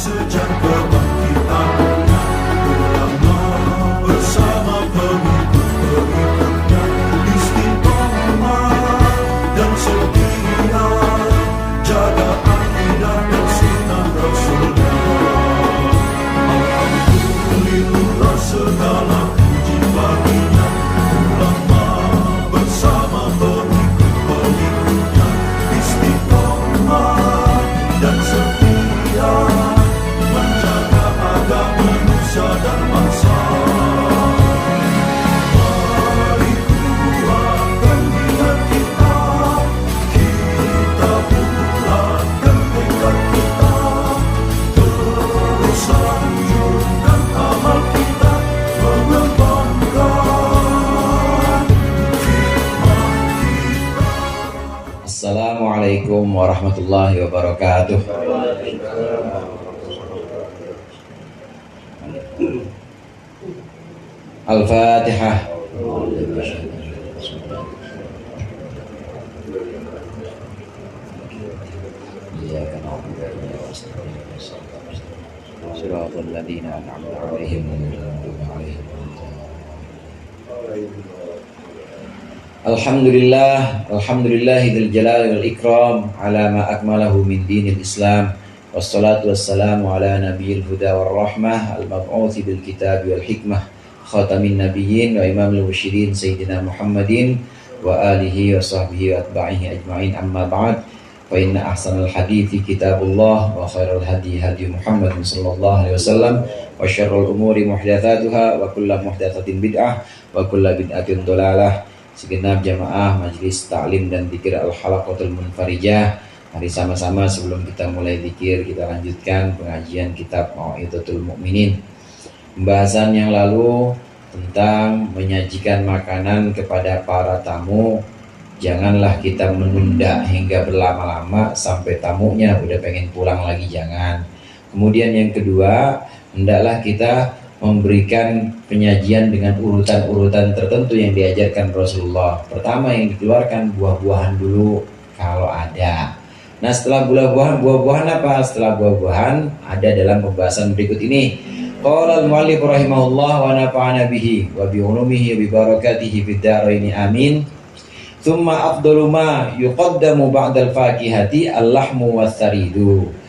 sejak kebangkitannya, ulama bersama pengikut-pengikutnya istiqomah dan setia, jaga akidah dan sunnah Rasulnya. Alhamdulillah segala puji baginya, ulama bersama pengikut-pengikutnya istiqomah dan setia, menjaga agama manusia dan bangsa. Mari kuatkan niat kita, kita bulatkan tekad kita, terus lanjutkan amal kita, mengembangkan hikmah kita. Assalamualaikum warahmatullahi wabarakatuh. Al-Fatihah. Iyyaka na'budu wa iyyaka nasta'in. Shiratal ladzina an'amta 'alaihim ghairil maghdubi 'alaihim waladdallin. Alhamdulillahil jalali wal ikram ala ma akmalahu min dinil Islam, wassalatu wassalamu ala nabiyil huda war rahmah al mab'uthi bil kitabi wal hikmah, khatamin nabiyyin wa imamil mursyirin sayyidina Muhammadin wa alihi wa sahbihi wa atba'ihi ajma'in, amma ba'd. Fa inna ahsanal hadithi kitabullah wa khairal hadi hadi Muhammadin sallallahu alaihi wasallam, wa syarrul umuri muhdatsatuha wa kullu muhdatsatin bid'ah wa kullu bid'atin dhalalah. Segenap jamaah Majelis Ta'lim dan Dzikir Al-Halaqatul Munfarijah, mari sama-sama sebelum kita mulai dzikir kita lanjutkan pengajian kitab Mau'izatul Mukminin. Pembahasan yang lalu tentang menyajikan makanan kepada para tamu, janganlah kita menunda hingga berlama-lama sampai tamunya udah pengen pulang lagi, jangan. Kemudian yang kedua, hendaklah kita memberikan penyajian dengan urutan-urutan tertentu yang diajarkan Rasulullah. Pertama yang dikeluarkan buah-buahan dulu kalau ada. Nah setelah buah-buahan apa? Setelah buah-buahan ada dalam pembahasan berikut ini. Qala al-mu'allif rahimahullah wa nafa'ana bihi wa bi ulumihi wa bi barakatihi fid dharain amin. Tsumma afdalu ma yuqaddamu ba'dal fakihati al-lahmu was-saridu.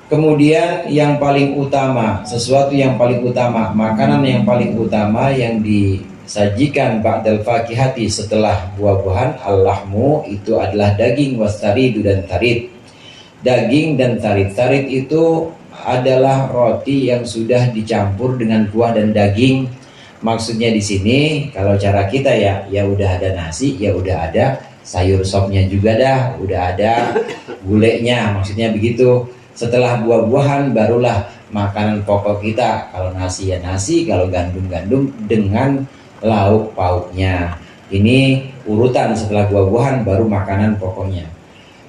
Kemudian yang paling utama, sesuatu yang paling utama, makanan yang paling utama yang disajikan ba'dal fakihati setelah buah-buahan, al-lahmu itu adalah daging, was-saridu dan tarid. Daging dan tarid. Tarid itu adalah roti yang sudah dicampur dengan buah dan daging. Maksudnya di sini kalau cara kita ya udah ada nasi, ya udah ada sayur sopnya juga dah, udah ada gulenya, maksudnya begitu. Setelah buah-buahan barulah makanan pokok kita. Kalau nasi ya nasi, kalau gandum-gandum dengan lauk pauknya. Ini urutan setelah buah-buahan baru makanan pokoknya.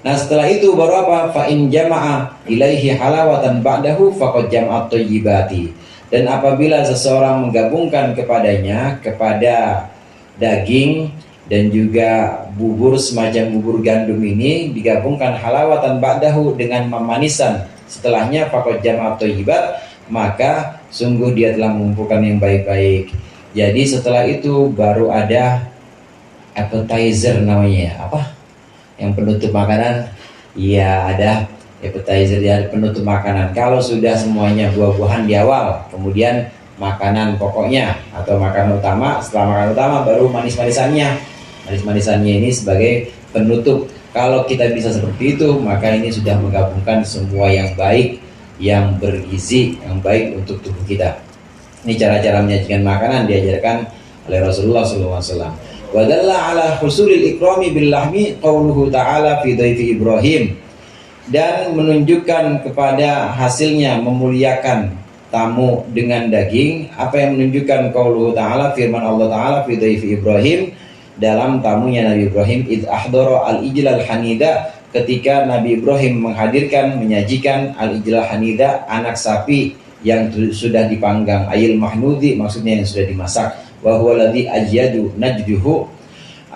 Nah setelah itu baru apa? Fa in jama'a ilaihi halawatan ba'dahu faqad jama'at thayyibati. Dan apabila seseorang menggabungkan kepada daging dan juga bubur semacam bubur gandum ini, digabungkan halawatan ba'dahu dengan memanisan setelahnya, faqad jama'at thayyibat, maka sungguh dia telah mengumpulkan yang baik-baik. Jadi setelah itu baru ada appetizer namanya, apa? Yang penutup makanan. Iya, ada appetizer, ya penutup makanan. Kalau sudah semuanya buah-buahan di awal, kemudian makanan pokoknya atau makanan utama, setelah makanan utama baru manis-manisannya. Manis-manisannya ini sebagai penutup. Kalau kita bisa seperti itu, maka ini sudah menggabungkan semua yang baik, yang bergizi, yang baik untuk tubuh kita. Ini cara-cara menyajikan makanan diajarkan oleh Rasulullah SAW. Wa dalla ala husulil ikrami bil lahmi qauluhu ta'ala fi dhaifi Ibrahim. Dan menunjukkan kepada hasilnya memuliakan tamu dengan daging. Apa yang menunjukkan qauluhu ta'ala, firman Allah Ta'ala fi dhaifi Ibrahim, dalam tamunya Nabi Ibrahim, id ahdara al-ijlal hanida, ketika Nabi Ibrahim menghadirkan, menyajikan al-ijlal hanida, anak sapi yang sudah dipanggang, ayil mahnudi, maksudnya yang sudah dimasak. Wa huwa ladzi ajyadu najduhu,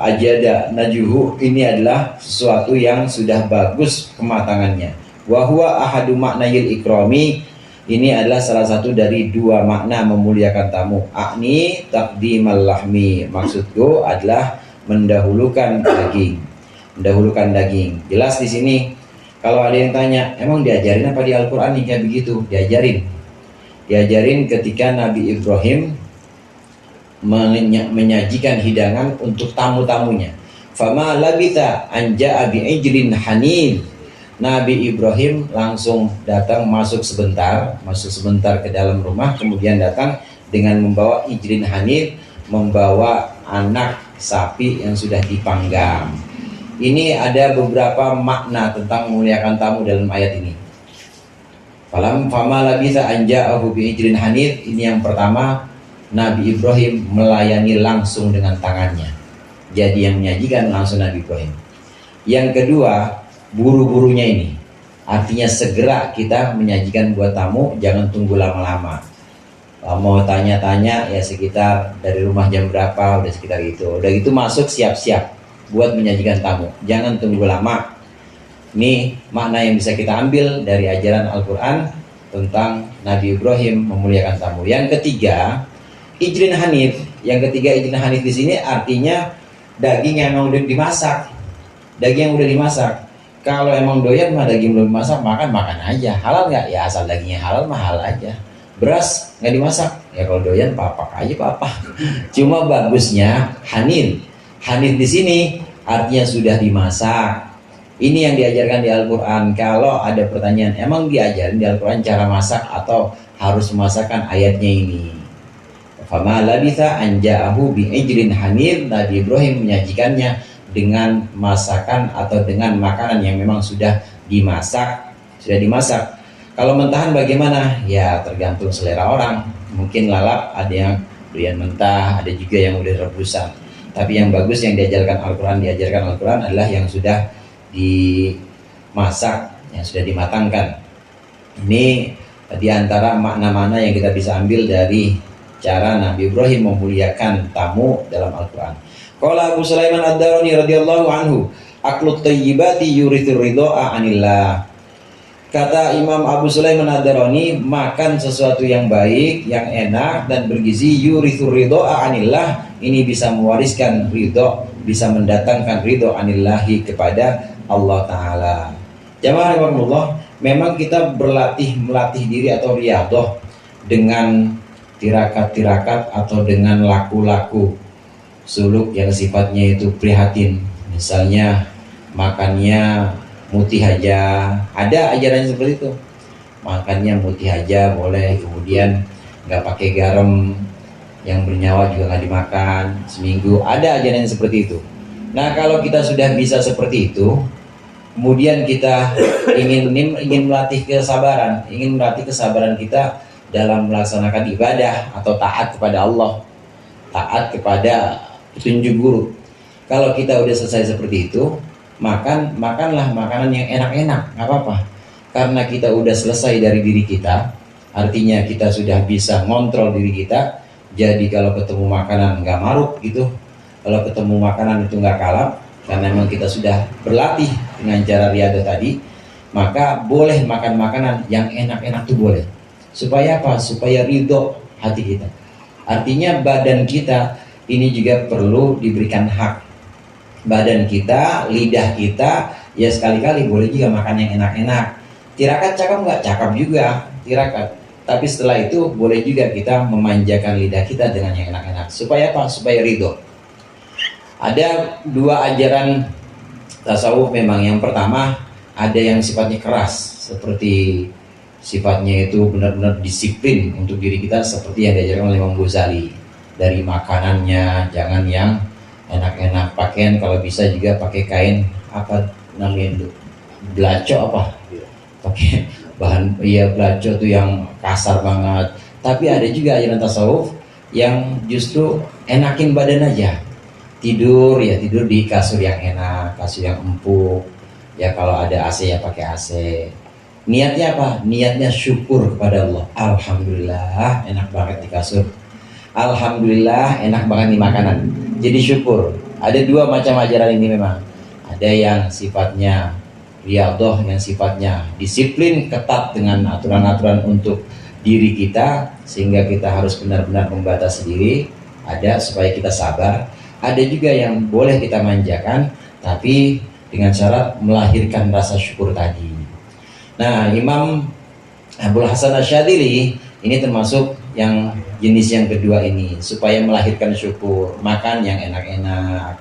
ajada najduhu, ini adalah sesuatu yang sudah bagus kematangannya. Wa huwa ahadu maknayil ikrami, Ini adalah salah satu dari dua makna memuliakan tamu. Akni taqdimal lahmi, maksudku adalah mendahulukan daging. Mendahulukan daging. Jelas di sini kalau ada yang tanya, emang diajarin apa di Al-Qur'an nih kayak begitu? Diajarin. Diajarin ketika Nabi Ibrahim menyajikan hidangan untuk tamu-tamunya. Fama labitha anja bi ijlin hanif. Nabi Ibrahim langsung datang masuk sebentar ke dalam rumah, kemudian datang dengan membawa ijlin hanif, membawa anak sapi yang sudah dipanggang. Ini ada beberapa makna tentang memuliakan tamu dalam ayat ini. Fama labitha anja'ahu bi ijlin hanif. Ini yang pertama, Nabi Ibrahim melayani langsung dengan tangannya. Jadi yang menyajikan langsung Nabi Ibrahim. Yang kedua, buru-burunya ini. Artinya segera kita menyajikan buat tamu, jangan tunggu lama-lama. Mau tanya-tanya ya sekitar dari rumah jam berapa, udah sekitar itu. Udah gitu masuk siap-siap buat menyajikan tamu. Jangan tunggu lama. Ini makna yang bisa kita ambil dari ajaran Al-Quran tentang Nabi Ibrahim memuliakan tamu. Yang ketiga, ijlin hanif. Yang ketiga, ijlin hanif di sini artinya daging yang udah dimasak. Daging yang udah dimasak. Kalau emang doyan mah daging belum dimasak, makan aja. Halal nggak? Ya asal dagingnya halal mah halal aja. Beras nggak dimasak, ya kalau doyan papak aja papa. Cuma bagusnya hanif. Hanif di sini artinya sudah dimasak. Ini yang diajarkan di Al-Quran. Kalau ada pertanyaan, emang diajarin di Al-Quran cara masak atau harus memasakkan ayatnya ini? Fama labitha anja'ahu bi ijlin hanif. Nabi Ibrahim menyajikannya dengan masakan atau dengan makanan yang memang sudah dimasak. Kalau mentahan bagaimana? Ya tergantung selera orang. Mungkin lalap ada yang doyan mentah, ada juga yang udah rebusan. Tapi yang bagus yang diajarkan Al-Quran adalah yang sudah dimasak, yang sudah dimatangkan. Ini diantara makna-makna yang kita bisa ambil dari cara Nabi Ibrahim memuliakan tamu dalam Al-Quran. Qala Abu Sulaiman Ad-Darani radhiyallahu anhu, aklut thayyibati yurithur ridha'a anillah. Kata Imam Abu Sulaiman Ad-Darani, makan sesuatu yang baik, yang enak dan bergizi, yurithur ridha'a anillah, ini bisa mewariskan ridho, bisa mendatangkan ridho anillahi kepada Allah Ta'ala. Jamaah rahimakumullah, memang kita melatih diri atau riyadhah dengan tirakat-tirakat atau dengan laku-laku suluk yang sifatnya itu prihatin. Misalnya makannya mutih aja, ada ajaran seperti itu. Makannya mutih aja boleh, kemudian nggak pakai garam, yang bernyawa juga nggak dimakan seminggu. Ada ajaran seperti itu. Nah kalau kita sudah bisa seperti itu, kemudian kita ingin melatih kesabaran kita dalam melaksanakan ibadah atau taat kepada Allah, taat kepada petunjuk guru. Kalau kita udah selesai seperti itu, makanlah makanan yang enak-enak, nggak apa-apa. Karena kita udah selesai dari diri kita, artinya kita sudah bisa ngontrol diri kita. Jadi kalau ketemu makanan nggak maruk gitu, kalau ketemu makanan itu nggak kalap, karena memang kita sudah berlatih dengan cara riyadhah tadi, maka boleh makan makanan yang enak-enak tuh boleh. Supaya apa? Supaya ridho hati kita. Artinya badan kita ini juga perlu diberikan hak. Badan kita, lidah kita, ya sekali-kali boleh juga makan yang enak-enak. Tirakat cakap nggak? Cakap juga tirakat. Tapi setelah itu boleh juga kita memanjakan lidah kita dengan yang enak-enak. Supaya apa? Supaya ridho. Ada dua ajaran tasawuf memang. Yang pertama, ada yang sifatnya keras, seperti sifatnya itu benar-benar disiplin untuk diri kita, seperti yang diajarkan oleh Imam Ghazali. Dari makanannya jangan yang enak-enak, pakaian kalau bisa juga pakai kain apa namanya itu, belaco apa, pakai bahan belaco tuh yang kasar banget. Tapi ada juga ajaran tasawuf yang justru enakin badan aja, tidur di kasur yang enak, kasur yang empuk. Ya kalau ada AC ya pakai AC. Niatnya apa? Niatnya syukur kepada Allah. Alhamdulillah enak banget di kasur. Alhamdulillah enak banget di makanan. Jadi syukur. Ada dua macam ajaran ini memang. Ada yang sifatnya riyadhah yang sifatnya disiplin, ketat dengan aturan-aturan untuk diri kita, sehingga kita harus benar-benar membatasi diri. Ada supaya kita sabar. Ada juga yang boleh kita manjakan, tapi dengan syarat melahirkan rasa syukur tadi. Nah, Imam Abul Hasan Asyadzili ini termasuk yang jenis yang kedua ini, supaya melahirkan syukur. Makan yang enak-enak.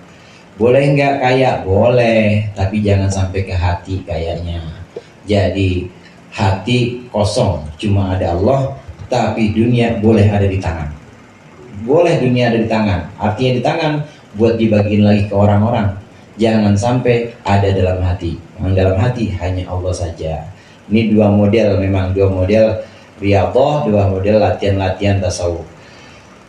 Boleh nggak kaya? Boleh, tapi jangan sampai ke hati kayaknya. Jadi hati kosong, cuma ada Allah, tapi dunia boleh ada di tangan. Boleh dunia ada di tangan, artinya di tangan buat dibagiin lagi ke orang-orang. Jangan sampai ada dalam hati. Yang dalam hati hanya Allah saja. Ini dua model, memang dua model riyadhah, dua model latihan-latihan tasawuf.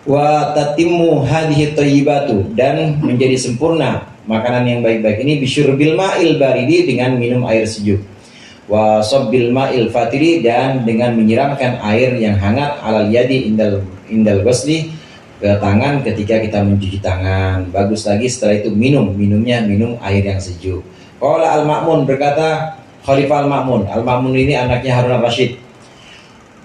Wa tatimmu hadhihi thayyibatu, dan menjadi sempurna makanan yang baik-baik ini bisyurbil ma'il baridi, dengan minum air sejuk. Wa sabbil ma'il fatiri, dan dengan menyiramkan air yang hangat alal yadi indal ghusli, ke tangan ketika kita mencuci tangan. Bagus lagi setelah itu minumnya air yang sejuk. Qala Al-Ma'mun, berkata Khalifah Al-Ma'mun. Al-Ma'mun ini anaknya Harun Ar-Rasyid,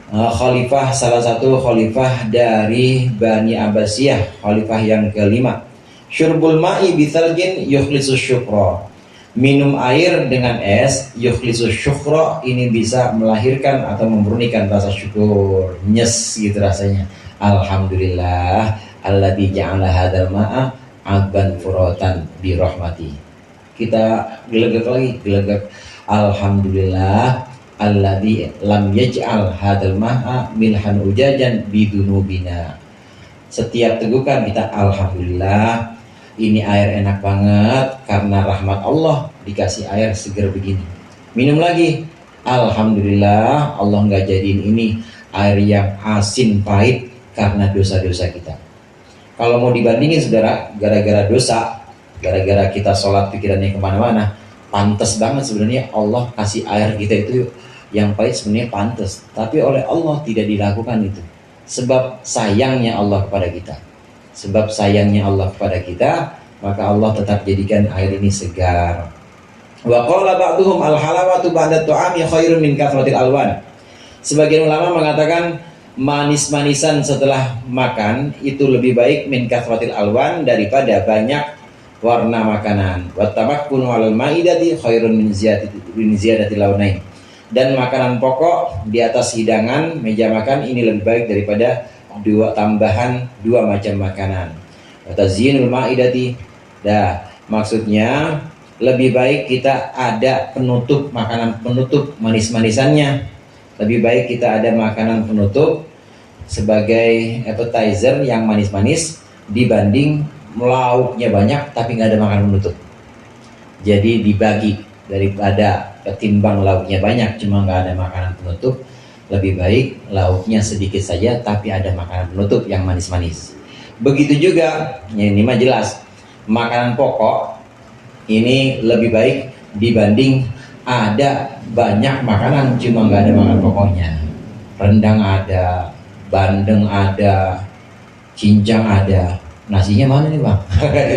khalifah, salah satu khalifah dari Bani Abbasiyah, khalifah yang kelima. Syurbul ma'i bithalgin yukhlisus syukra, minum air dengan es, yukhlisus syukra, ini bisa melahirkan atau memurnikan rasa syukur. Nyes gitu rasanya. Alhamdulillah alladzi ja'ala hadzal ma'a abban furatan bi rahmati. Kita gelegek lagi, gelegek. Alhamdulillah alladzi lam yaj'al hadzal ma'a milhan ujajan bidunubina. Setiap tegukan kita alhamdulillah, ini air enak banget karena rahmat Allah dikasih air segar begini. Minum lagi, alhamdulillah Allah nggak jadiin ini air yang asin pahit karena dosa-dosa kita. Kalau mau dibandingin saudara, gara-gara dosa, gara-gara kita sholat pikirannya kemana-mana, pantas banget sebenarnya Allah kasih air kita itu yang pahit, sebenarnya pantas. Tapi oleh Allah tidak dilakukan itu. Sebab sayangnya Allah kepada kita. Sebab sayangnya Allah kepada kita, maka Allah tetap jadikan air ini segar. Wa qala ba'duhum al-halawatu ba'da tu'ami khairun min kathratil alwan. Sebagian ulama mengatakan manis-manisan setelah makan itu lebih baik min kathratil alwan, daripada banyak warna makanan. Wa tamakkunu 'alal ma'idati khairun min ziyadati launain. Dan makanan pokok di atas hidangan meja makan ini lebih baik daripada tambahan dua macam makanan. Tazyinul ma'idati, maksudnya lebih baik kita ada penutup, makanan penutup manis-manisannya. Lebih baik kita ada makanan penutup sebagai appetizer yang manis-manis dibanding lauknya banyak tapi nggak ada makanan penutup. Jadi dibagi, daripada ketimbang lauknya banyak cuma nggak ada makanan penutup, lebih baik lauknya sedikit saja tapi ada makanan penutup yang manis-manis. Begitu juga, ini mah jelas, makanan pokok ini lebih baik dibanding ada banyak makanan cuma nggak ada makanan pokoknya. Rendang ada, bandeng ada, cincang ada, nasinya mana nih bang?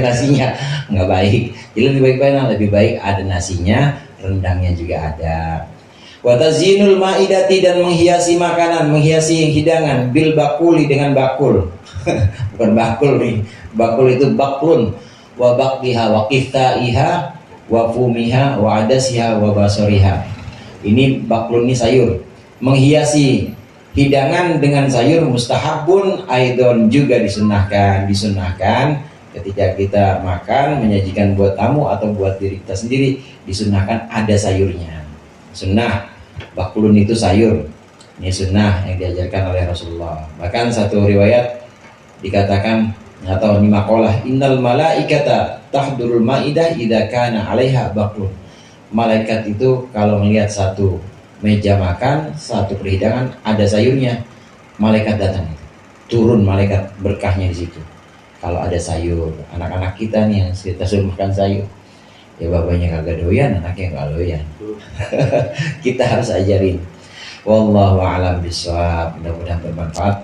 Nasinya nggak baik. Jadi lebih baik ada nasinya, rendangnya juga ada. Wa tazyinul ma'idati, dan menghiasi makanan, menghiasi hidangan bil bakuli, dengan bakul. Bukan bakul nih, bakul itu baklun. Wa baqiha wa qiftaiha wa fumiha wa adasiha wa basoriha. Ini baklun, ini sayur. Menghiasi hidangan dengan sayur mustahabun aidon, juga disunahkan ketika kita makan menyajikan buat tamu atau buat diri kita sendiri, disunahkan ada sayurnya. Sunnah baklun itu sayur, ini sunnah yang diajarkan oleh Rasulullah. Bahkan satu riwayat dikatakan atau ini maqalah, innal malaikata tahdurul maidah idza kana 'alaiha baklun. Malaikat itu kalau melihat satu meja makan, satu perhidangan ada sayurnya, malaikat datang, turun malaikat berkahnya di situ. Kalau ada sayur, anak-anak kita nih yang kita suruh makan sayur, ya bapaknya kagak doyan, anaknya nggak doyan. Kita harus ajarin. Wallahu a'lam bishawab. Mudah-mudahan bermanfaat.